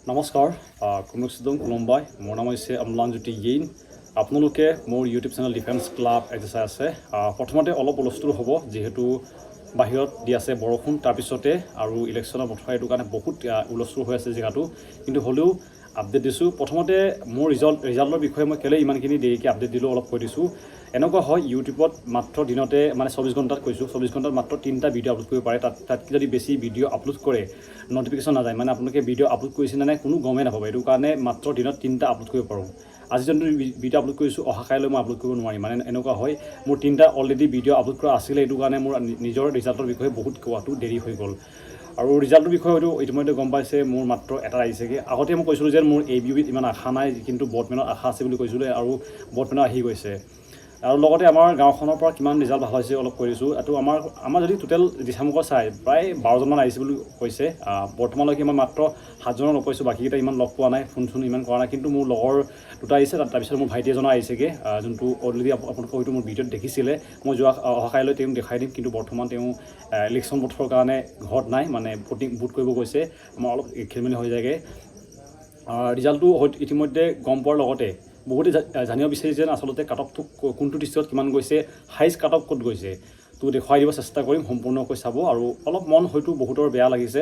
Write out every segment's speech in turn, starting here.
নমস্কাৰ কুমুকসিদং কুলম্বাই মোৰ নাম হৈছে অম্লানজ্যোতি গেইন আপোনালোকে মোৰ YouTube channel defence club exercise আছে প্ৰথমতে অলপ হুলস্থুল হ'ব যিহেতু বাহিৰত দি আছে বৰষুণ তাৰপিছতে আৰু ইলেকশ্যনৰ বতৰ এইটো কাৰণে বহুত হুলস্থুল হৈ আছে জেগাটো কিন্তু হ'লেও আপডেট দিছোঁ প্ৰথমতে মোৰ ৰিজাল্টৰ বিষয়ে মই কেলৈ ইমানখিনি দেৰিকৈ আপডেট দিলোঁ অলপ কৈ দিছোঁ এনেকুৱা হয় ইউটিউবত মাত্ৰ দিনতে মানে 24 ঘণ্টাত কৈছোঁ 24 ঘণ্টাত মাত্ৰ 3টা ভিডিঅ' আপলোড কৰিব পাৰে তাতকৈ যদি বেছি ভিডিঅ' আপলোড কৰে নটিফিকেশ্যন নাযায় মানে আপোনালোকে ভিডিঅ' আপলোড কৰিছে নে নাই কোনো গমেই নাপাব এইটো কাৰণে মাত্ৰ দিনত 3টা আপলোড কৰিব পাৰোঁ আজি যোনটো ভিডিঅ' আপলোড কৰিছোঁ অহা কাইলৈ মই আপলোড কৰিব নোৱাৰিম মানে এনেকুৱা হয় মোৰ 3টা অলৰেডি ভিডিঅ' আপলোড কৰা আছিলে এইটো কাৰণে মোৰ নিজৰ ৰিজাল্টৰ বিষয়ে বহুত কোৱাটো দেৰি হৈ গ'ল আৰু ৰিজাল্টৰ বিষয়ে হয়তো ইতিমধ্যে গম পাইছে মোৰ মাত্ৰ এটা আহিছেগৈ আগতে মই কৈছিলোঁ যে মোৰ ABUBত ইমান আশা নাই কিন্তু বৰ্ডমেনত আশা আছে বুলি কৈছিলোঁ আৰু বৰ্ডমেনত আহি গৈছে আৰু লগতে আমাৰ গাঁওখনৰ পৰা কিমান ৰিজাল্ট ভাল হৈছে অলপ কৈ দিছোঁ এইটো আমাৰ যদি টোটেল দিছামুখৰ চাই প্ৰায় 12জনমান আহিছে বুলি কৈছে বৰ্তমানলৈকে মই মাত্ৰ 7জনক লগ পাইছোঁ বাকীকেইটা ইমান লগ পোৱা নাই ফোন ইমান কৰা নাই কিন্তু মোৰ লগৰ দুটা আহিছে তাৰপিছত মোৰ ভাইটি এজনৰ আহিছেগৈ যোনটো অলৰেডি আপোনালোকে হয়তো মোৰ ভিডিঅ'ত দেখিছিলে মই অহা কাইলৈ তেওঁ দেখাই দিম কিন্তু বৰ্তমান তেওঁ ইলেকশ্যন বতৰৰ কাৰণে ঘৰত নাই মানে ভোট কৰিব গৈছে আমাৰ অলপ খেলিমেলি হৈ যায়গৈ ৰিজাল্টটো ইতিমধ্যে গম পোৱাৰ লগতে বহুতে জানিব বিচাৰিছে যেন আচলতে কাট অফটো কোনটো ডিষ্ট্ৰিক্টত কিমান গৈছে হাইষ্ট কাট অফ ক'ত গৈছে তো দেখুৱাই দিব চেষ্টা কৰিম সম্পূৰ্ণকৈ চাব আৰু অলপ মন হয়তো বহুতৰ বেয়া লাগিছে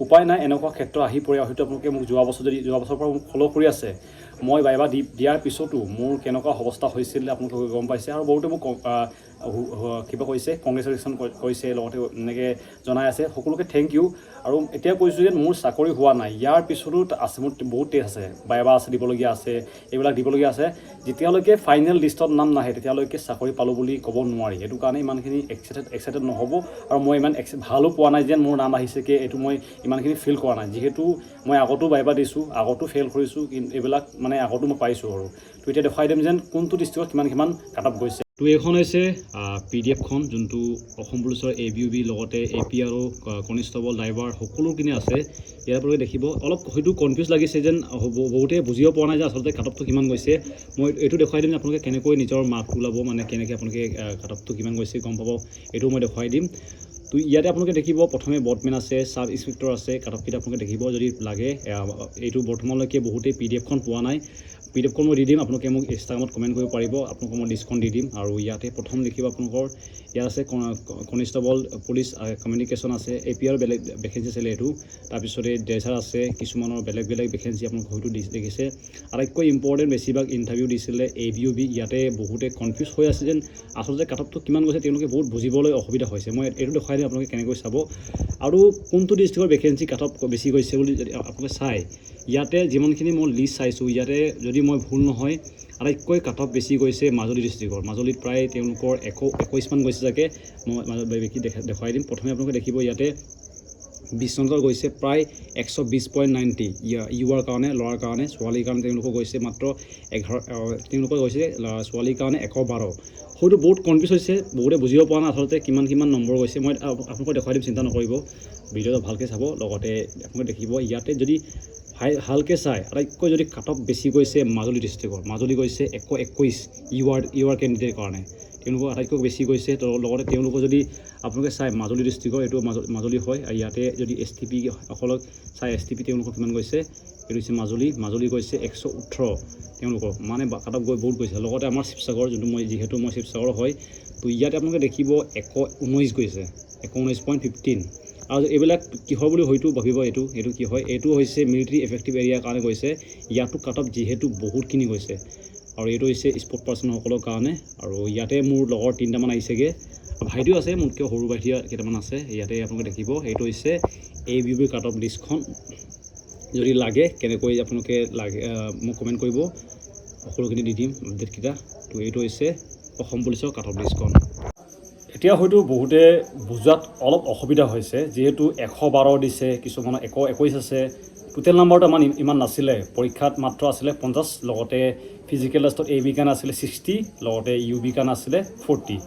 উপায় নাই এনেকুৱা ক্ষেত্ৰ আহি পৰে হয়তো আপোনালোকে মোক যোৱা বছৰৰ পৰা মোক ফ'ল' কৰি আছে মই বাইবা দিয়াৰ পিছতো মোৰ কেনেকুৱা অৱস্থা হৈছিল আপোনালোকে গম পাইছে আৰু বহুতে মোক কিবা কৈছে কংগ্ৰেচুলেশ্যন কৈছে লগতে এনেকৈ জনাই আছে সকলোকে থেংক ইউ আৰু এতিয়া কৈছোঁ যে মোৰ চাকৰি হোৱা নাই ইয়াৰ পিছতো আছে মোৰ বহুত টেষ্ট আছে বাইবা আছে দিবলগীয়া আছে এইবিলাক দিবলগীয়া আছে যেতিয়ালৈকে ফাইনেল লিষ্টত নাম নাহে তেতিয়ালৈকে চাকৰি পালোঁ বুলি ক'ব নোৱাৰি সেইটো কাৰণে ইমানখিনি এক্সাইটেড নহ'ব আৰু মই ইমান ভালো পোৱা নাই যেন মোৰ নাম আহিছেগৈ এইটো মই ইমানখিনি ফিল কৰা নাই যিহেতু মই আগতো বাইবা দিছোঁ আগতো ফেইল কৰিছোঁ কিন্তু এইবিলাক মানে আগতো মই পাইছোঁ আৰু তো এতিয়া দেখুৱাই দিম যেন কোনটো ডিষ্ট্ৰিক্টত কিমান কাট অফ গৈছে তো এইখন হৈছে PDF-খন যোনটো অসম পুলিচৰ ABUB লগতে AP আৰু কনিষ্টেবল ড্ৰাইভাৰ সকলোখিনি আছে ইয়াৰ পৰা দেখিব অলপ হয়তো কনফিউজ লাগিছে যেন বহুতে বুজিব পৰা নাই যে আচলতে কাট অফটো কিমান গৈছে মই এইটো দেখুৱাই দিম আপোনালোকে কেনেকৈ নিজৰ মাৰ্কটো ওলাব মানে কেনেকৈ আপোনালোকে কাট অফটো কিমান গৈছে গম পাব এইটো মই দেখুৱাই দিম তো ইয়াতে আপোনালোকে দেখিব প্ৰথমে বৰ্ডমেন আছে সাব ইন্সপেক্টৰ আছে কাট অফকেইটা আপোনালোকে দেখিব যদি লাগে এইটো বৰ্তমানলৈকে বহুতেই PDF-খন পোৱা নাই PDF-খন মই দি দিম আপোনালোকে মোক ইনষ্টাগ্ৰামত কমেণ্ট কৰিব পাৰিব আপোনালোকক মই ডিছকাউণ্ট দি দিম আৰু ইয়াতে প্ৰথম দেখিব আপোনালোকৰ ইয়াত আছে কনিষ্টেবল পুলিচ কমিউনিকেশ্যন আছে AP আৰু বেলেগ ভেকেঞ্চি আছিলে এইটো তাৰপিছতে ড্ৰেচাৰ আছে কিছুমানৰ বেলেগ ভেকেঞ্চি আপোনালোকে হয়তো দেখিছে আটাইতকৈ ইম্পৰ্টেণ্ট বেছিভাগ ইণ্টাৰভিউ দিছিলে ABUB ইয়াতে বহুতে কনফিউজ হৈ আছে যেন আচলতে কাট অফটো কিমান গৈছে তেওঁলোকে বহুত বুজিবলৈ অসুবিধা হৈছে মই এইটো দেখুৱাই দিম আপোনালোকে কেনেকৈ চাব আৰু কোনটো ডিষ্ট্ৰিক্টৰ ভেকেঞ্চি কাট অফ বেছি গৈছে বুলি যদি আপোনালোকে চাই ইয়াতে যিমানখিনি মই লিষ্ট চাইছোঁ ইয়াতে যদি মই ভুল নহয় আটাইতকৈ কাট অফ বেছি গৈছে মাজুলী ডিষ্ট্ৰিক্টৰ মাজুলীত প্ৰায় তেওঁলোকৰ 21মান গৈছে চাগে মই দেখুৱাই দিম প্ৰথমে আপোনালোকে দেখিব ইয়াতে 20 নম্বৰ গৈছে প্ৰায় 120.90 ইউৰ কাৰণে ল'ৰাৰ কাৰণে ছোৱালীৰ কাৰণে তেওঁলোকৰ গৈছে মাত্ৰ 11 তেওঁলোকৰ গৈছে ছোৱালীৰ কাৰণে 112 হয়তো বহুত কনফিউজ হৈছে বহুতে বুজিব পৰা নাই আচলতে কিমান নম্বৰ গৈছে মই আপোনালোকক দেখুৱাই দিম চিন্তা নকৰিব ভিডিঅ'টো ভালকৈ চাব লগতে আপোনালোকে দেখিব ইয়াতে যদি ভালকৈ চাই আটাইতকৈ যদি কাট অফ বেছি গৈছে মাজুলী ডিষ্ট্ৰিক্টৰ মাজুলী গৈছে 121 ইউৰ কেণ্ডিডেটৰ কাৰণে তেওঁলোকৰ আটাইতকৈ বেছি গৈছে তো লগতে তেওঁলোকৰ যদি আপোনালোকে চাই মাজুলী ডিষ্ট্ৰিক্টৰ এইটো মাজুলী হয় আৰু ইয়াতে যদি STP সকলক চাই STP তেওঁলোকৰ কিমান গৈছে এইটো হৈছে মাজুলী গৈছে 118 তেওঁলোকৰ মানে কাট অফ গৈ বহুত গৈছে লগতে আমাৰ শিৱসাগৰ যোনটো যিহেতু মই শিৱসাগৰ হয় তো ইয়াতে আপোনালোকে দেখিব 119 গৈছে 119.15 আৰু এইবিলাক কিহৰ বুলি হয়তো ভাবিব এইটো কি হয় এইটো হৈছে মিলিটাৰী এফেক্টিভ এৰিয়াৰ কাৰণে গৈছে ইয়াতো কাট অফ যিহেতু বহুতখিনি গৈছে আৰু এইটো হৈছে স্পৰ্ট পাৰ্চনসকলৰ কাৰণে আৰু ইয়াতে মোৰ লগৰ 3টামান আহিছেগৈ ভাইটিও আছে মোতকৈ সৰু ভাইটি কেইটামান আছে ইয়াতে আপোনালোকে দেখিব এইটো হৈছে ABUB কাট অফ লিষ্টখন যদি লাগে কেনেকৈ আপোনালোকে লাগে মোক কমেণ্ট কৰিব সকলোখিনি দি দিম আপডেটকেইটা তো এইটো হৈছে অসম পুলিচৰ কাট অফ লিষ্টখন এতিয়া হয়তো বহুতে বুজাত অলপ অসুবিধা হৈছে যিহেতু 112 দিছে কিছুমানৰ 121 আছে টোটেল নাম্বাৰটো আমাৰ ইমান নাছিলে পৰীক্ষাত মাত্ৰ আছিলে 50 লগতে ফিজিকেল টেষ্টত AB কাৰণে আছিলে 60 লগতে UB কাৰণে আছিলে 40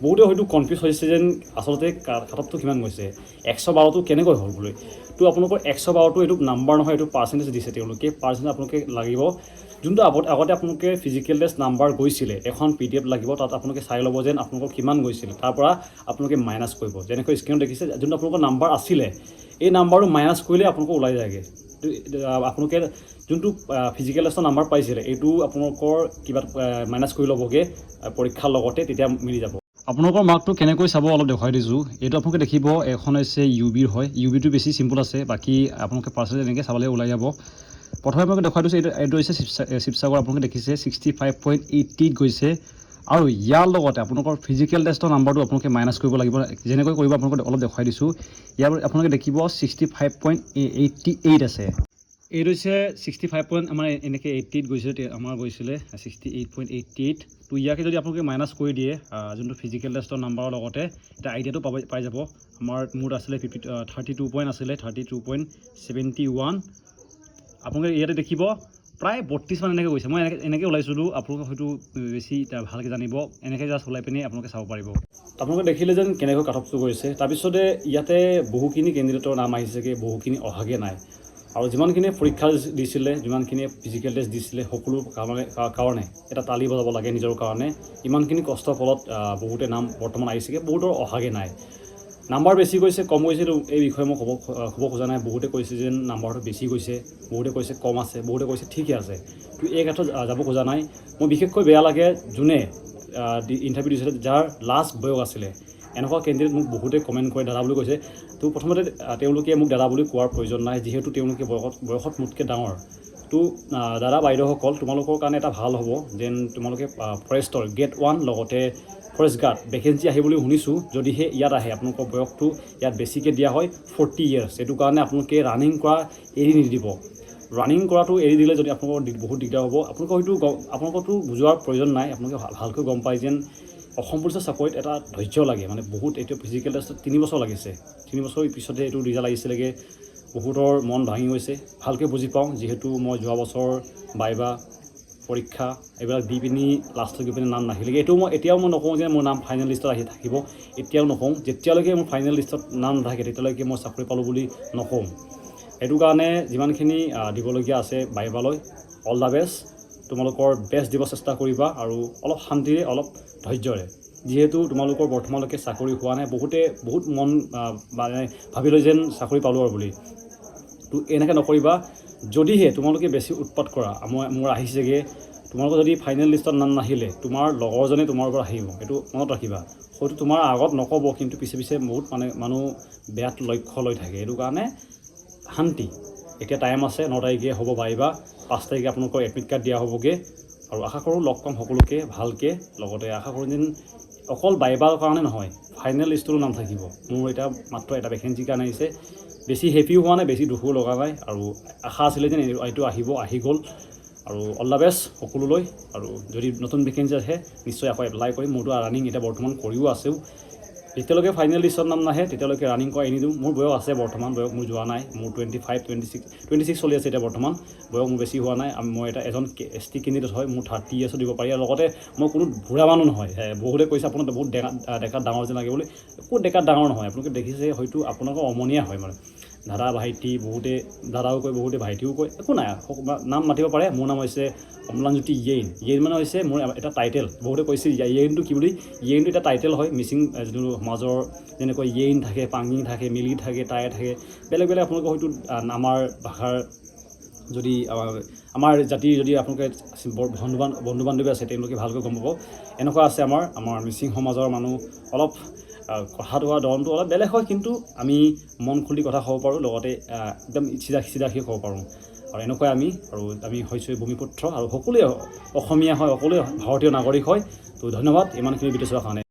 বহুতে হয়তো কনফিউজ হৈছে যেন আচলতে কাট অফটো কিমান গৈছে 112টো কেনেকৈ হ'ল বুলি তো আপোনালোকৰ 112টো এইটো নাম্বাৰ নহয় এইটো পাৰ্চেণ্টেজ দিছে তেওঁলোকে পাৰ্চেণ্টেজ আপোনালোকে লাগিব যোনটো আগতে আপোনালোকে ফিজিকেল টেষ্ট নাম্বাৰ গৈছিলে এখন PDF লাগিব তাত আপোনালোকে চাই ল'ব যেন আপোনালোকৰ কিমান গৈছিল তাৰ পৰা আপোনালোকে মাইনাছ কৰিব যেনেকৈ স্ক্ৰীনত দেখিছে যোনটো আপোনালোকৰ নাম্বাৰ আছিলে এই নাম্বাৰটো মাইনাছ কৰিলে আপোনালোকৰ ওলাই যায়গৈ আপোনালোকে যোনটো ফিজিকেল টেষ্টৰ নাম্বাৰ পাইছিলে এইটো আপোনালোকৰ কিবা মাইনাছ কৰি ল'বগৈ পৰীক্ষাৰ লগতে, তেতিয়া মিলি যাব। আপোনালোকৰ মাৰ্কটো কেনেকৈ চাব অলপ দেখুৱাই দিছোঁ। এইটো আপোনালোকে দেখিব এখন হৈছে UBৰ হয়, UBটো বেছি চিম্পুল আছে, বাকী আপোনালোকে পাৰ্চেণ্টেজ এনেকৈ চাবলৈ ওলাই যাব। প্ৰথমে আপোনালোকে দেখুৱাই দিছোঁ, এইটো হৈছে শিৱসাগৰ, আপোনালোকে দেখিছে 65.80 গৈছে। আৰু ইয়াৰ লগতে আপোনালোকৰ ফিজিকেল টেষ্টৰ নাম্বাৰটো আপোনালোকে মাইনাছ কৰিব লাগিব, যেনেকৈ কৰিব আপোনালোকক অলপ দেখুৱাই দিছোঁ। ইয়াৰ আপোনালোকে দেখিব 65.88 আছে। এইটো হৈছে 65 আমাৰ এনেকৈ 88 গৈছে, আমাৰ গৈছিলে 68.88। তো ইয়াকে যদি আপোনালোকে মাইনাছ কৰি দিয়ে যোনটো ফিজিকেল টেষ্টৰ নাম্বাৰৰ লগতে, এতিয়া আইডিয়াটো পাই যাব। মোৰ আছিলে 32 পইণ্ট আছিলে, 32.71। আপোনালোকে ইয়াতে দেখিব প্ৰায় 32 মান এনেকৈ গৈছে। মই এনেকৈ ওলাইছিলোঁ, আপোনালোকে হয়তো বেছি ভালকৈ জানিব, এনেকৈ জাষ্ট ওলাই পিনি আপোনালোকে চাব পাৰিব। আপোনালোকে দেখিলে যেন কেনেকৈ কাট অফটো গৈছে। তাৰপিছতে ইয়াতে বহুখিনি কেণ্ডিডেটৰ নাম আহিছেগৈ, বহুখিনি অহাগৈ নাই। আৰু যিমানখিনিয়ে পৰীক্ষা দিছিলে, যিমানখিনিয়ে ফিজিকেল টেষ্ট দিছিলে, সকলো কাৰণে এটা তালি বজাব লাগে নিজৰ কাৰণে। ইমানখিনি কষ্টৰ ফলত বহুতে নাম বৰ্তমান আহিছেগৈ, বহুতৰ অহাগৈ নাই। নাম্বাৰ বেছি গৈছে কম গৈছে এই বিষয়ে মই ক'ব খোজা নাই। বহুতে কৈছে যেন নাম্বাৰটো বেছি গৈছে, বহুতে কৈছে কম আছে, বহুতে কৈছে ঠিকে আছে। তো এই ক্ষেত্ৰত যাব খোজা নাই। মোৰ বিশেষকৈ বেয়া লাগে যোনে ইণ্টাৰভিউ দিছিলে, যাৰ লাষ্ট বয়স আছিলে। এনেকুৱা কেণ্ডিডেট মোক বহুতে কমেণ্ট কৰে দাদা বুলি কৈছে। তো প্ৰথমতে তেওঁলোকে মোক দাদা বুলি কোৱাৰ প্ৰয়োজন নাই, যিহেতু তেওঁলোকে বয়সত মোতকৈ ডাঙৰ। তো দাদা বাইদেউসকল, তোমালোকৰ কাৰণে এটা ভাল হ'ব যেন তোমালোকে ফৰেষ্টৰ গ্ৰেড 1 লগতে ফৰেষ্ট গাৰ্ড ভেকেঞ্চি আহি বুলি শুনিছোঁ। যদিহে ইয়াত আহে, আপোনালোকৰ বয়সটো ইয়াত বেছিকৈ দিয়া হয় 40 ইয়াৰ্ছ। সেইটো কাৰণে আপোনালোকে ৰানিং কৰা এৰি নিদিব। ৰানিং কৰাটো এৰি দিলে যদি আপোনালোকৰ বহুত দিগদাৰ হ'ব। আপোনালোকৰতো বুজোৱাৰ প্ৰয়োজন নাই, আপোনালোকে ভালকৈ গম পায় যেন অসম পুলিচৰ চাকৰিত এটা ধৈৰ্য লাগে, মানে বহুত। এইটো ফিজিকেল টেষ্টত 3 বছৰ লাগিছে, 3 বছৰৰ পিছতে এইটো ৰিজাল্ট আহিছিলেগৈ। বহুতৰ মন ভাঙি গৈছে, ভালকৈ বুজি পাওঁ, যিহেতু মই যোৱা বছৰ বাইবা পৰীক্ষা এইবিলাক দি পিনি লাষ্টত গৈ পিনি নাম নাহিলেগৈ। এতিয়াও মই নকওঁ যে মোৰ নাম ফাইনেল লিষ্টত আহি থাকিব, এতিয়াও নকওঁ। যেতিয়ালৈকে মোৰ ফাইনেল লিষ্টত নাম নাথাকে তেতিয়ালৈকে মই চাকৰি পালোঁ বুলি নকওঁ। সেইটো কাৰণে যিমানখিনি দিবলগীয়া আছে বাইবালৈ, অল দ্য বেষ্ট। তোমালোকৰ বেষ্ট দিব চেষ্টা কৰিবা, আৰু অলপ শান্তিৰে, অলপ ধৈৰ্যৰে। যিহেতু তোমালোকৰ বৰ্তমানলৈকে চাকৰি হোৱা নাই, বহুত মন মানে ভাবি লয় যেন চাকৰি পালোঁ আৰু বুলি। তো এনেকৈ নকৰিবা। যদিহে তোমালোকে বেছি উৎপাত কৰা, মোৰ আহিছেগৈ, তোমালোকৰ যদি ফাইনেল লিষ্টত নাম নাহিলে, তোমাৰ লগৰজনে তোমাৰ ওপৰত আহিব, এইটো মনত ৰাখিবা। হয়তো তোমাৰ আগত নক'ব, কিন্তু পিছে বহুত মানুহ বেয়াত লক্ষ্য লৈ থাকে। সেইটো কাৰণে শান্তি। এতিয়া টাইম আছে, 9 তাৰিখে হ'ব বাইবা, 5 তাৰিখে আপোনালোকৰ এডমিট কাৰ্ড দিয়া হ'বগৈ। আৰু আশা কৰোঁ লগ পাম সকলোকে ভালকৈ। লগতে আশা কৰোঁ যেন অকল বাইবাৰ কাৰণে নহয়, ফাইনেল লিষ্টতো নাম থাকিব। মোৰ এতিয়া মাত্ৰ এটা ভেকেঞ্চিৰ কাৰণে আহিছে, বেছি হেপিও হোৱা নাই, বেছি দুখো লগা নাই। আৰু আশা আছিলে যেন এইটো আহি গ'ল। আৰু অল দ্য বেষ্ট সকলোলৈ। আৰু যদি নতুন ভেকেঞ্চি আহে নিশ্চয় আকৌ এপ্লাই কৰিম। মোৰতো ৰানিং এতিয়া বৰ্তমান কৰিও আছেও। যেতিয়ালৈকে ফাইনেল লিষ্টত নাম নাহে তেতিয়ালৈকে ৰানিং কৰা এৰি দিওঁ। মোৰ বয়স আছে বৰ্তমান, বয়স মোৰ যোৱা নাই। মোৰ 26 চলি আছে এতিয়া বৰ্তমান, বয়স মোৰ বেছি হোৱা নাই। মই এজন ST কেণ্ডিডেট হয়, মোৰ 30 ইয়াৰ্ছো দিব পাৰি। আৰু লগতে মই কোনো বুঢ়া মানুহ নহয়। বহুতে কৈছে আপোনাৰ বহুত ডেকাত ডাঙৰ যেন লাগে বুলি, একো ডেকাত ডাঙৰ নহয়। আপোনালোকে দেখিছে হয়তো, আপোনালোকৰ অমনীয়া হয় মানে। দাদা ভাইটি, বহুতে দাদাও কয়, বহুতে ভাইটিও কয়, একো নাই, নাম মাতিব পাৰে। মোৰ নাম হৈছে অম্লানজ্যোতি য়েইন। য়েইন মানে হৈছে মোৰ এটা টাইটেল। বহুতে কৈছে য়েইনটো কি বুলি। য়েইনটো এটা টাইটেল হয়। মিচিং যিটো সমাজৰ যেনেকৈ য়েইন থাকে, পাঙি থাকে, মিলি থাকে, টাই থাকে, বেলেগ আপোনালোকৰ হয়তো আমাৰ ভাষাৰ যদি আমাৰ জাতিৰ যদি আপোনালোকে বন্ধু বান্ধৱী আছে, তেওঁলোকে ভালকৈ গম পাব। এনেকুৱা আছে আমাৰ মিচিং সমাজৰ মানুহ অলপ কথাটো ধৰণটো অলপ বেলেগ হয়, কিন্তু আমি মন খুলি কথা ক'ব পাৰোঁ। লগতে একদম চিধাকৈ ক'ব পাৰোঁ। আৰু এনেকুৱাই আমি হৈছোঁ ভূমিপুত্ৰ, আৰু সকলোৱে অসমীয়া হয়, সকলোৱে ভাৰতীয় নাগৰিক হয়। তো ধন্যবাদ ইমানখিনি ভিডিঅ' চোৱাৰ কাৰণে।